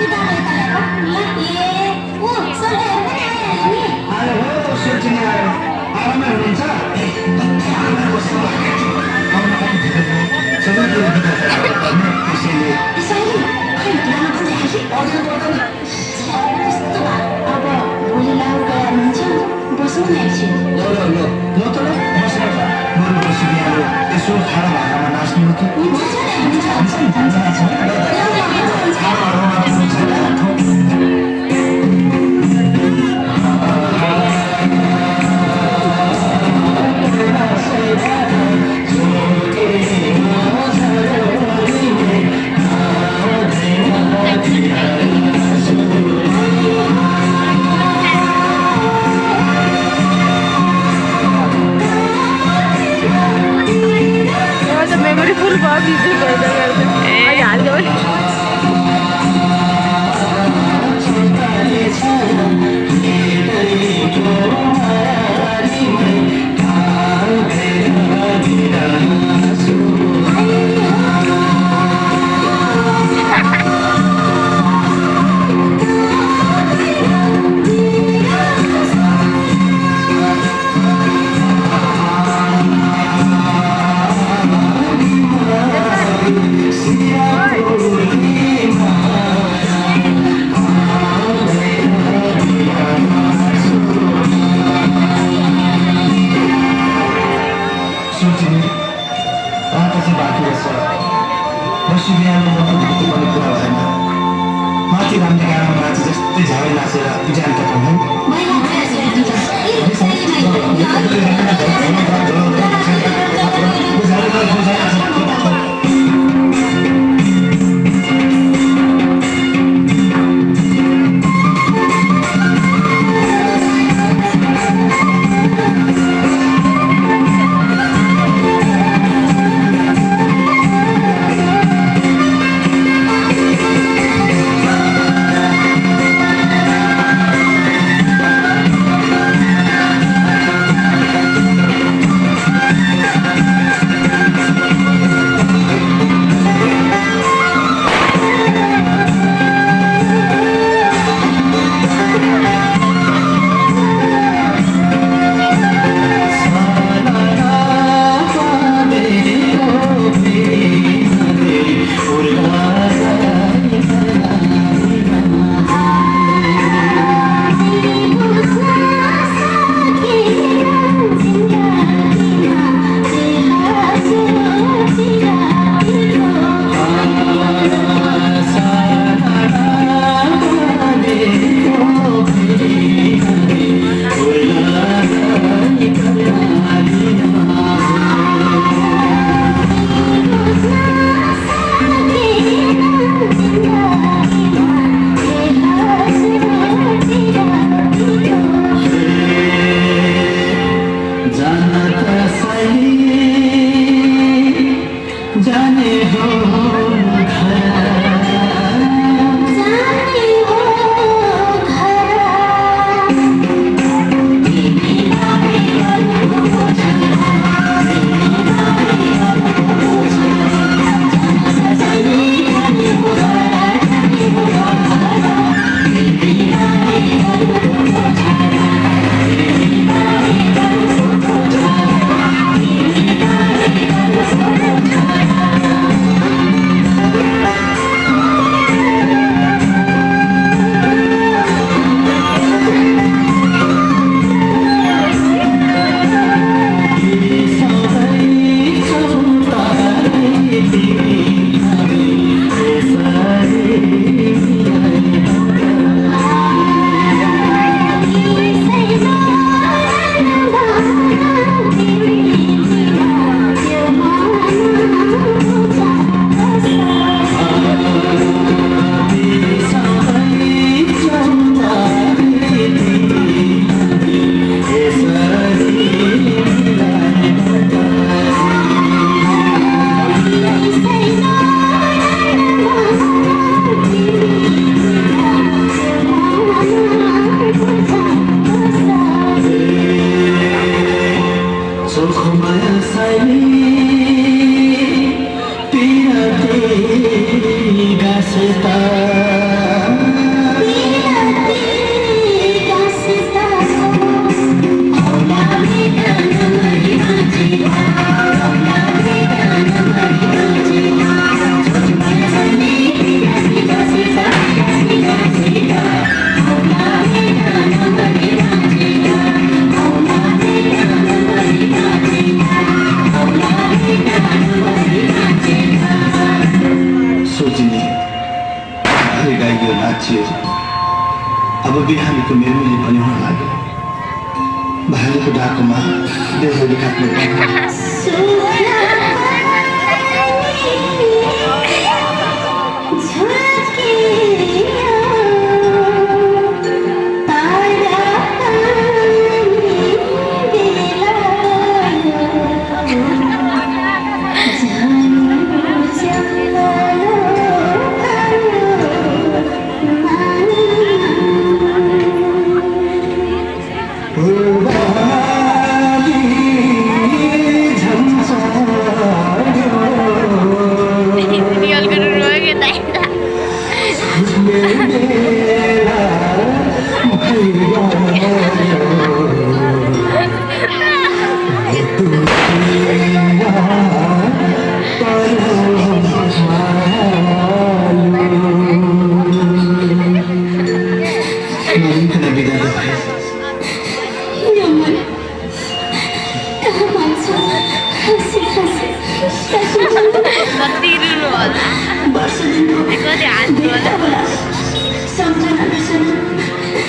Tidak ada telepon lihat saudara mana ini? अरे हो तो सोच्ने आयो आरामै हुनुहुन्छ आरामै बस्नु आउन पनि ढिलो सबै ढिलो त्यसैले Saya खै ढिलो बन्दै आयो अझै पर्दैन कस्तो भयो अब भोलि लाउ गएर हुन्छ बसौँ न एकछिन ल ल ल ल त बस्न त बरु बसी बिहान यसो खाना भाँडामा नाच्नु हो कि हुन्छ मेमोरी फुल भयो भिडियो गर्दा गर्दा अहिले हाल्यो बसी बिहान भन्नुपर्ने कुरा भएन माथि राम्रै गाडामा नाचे जस्तै झाडै नाचेर बिहान त बिहानै गाइयो नाचियो अब बिहानीको मेलमिली पनि हुन लाग्यो भालुको डाकोमा देउली काट्ने रियल गरेर रोयो के कति रुनु होला कति हाँस्नु होला सम्झना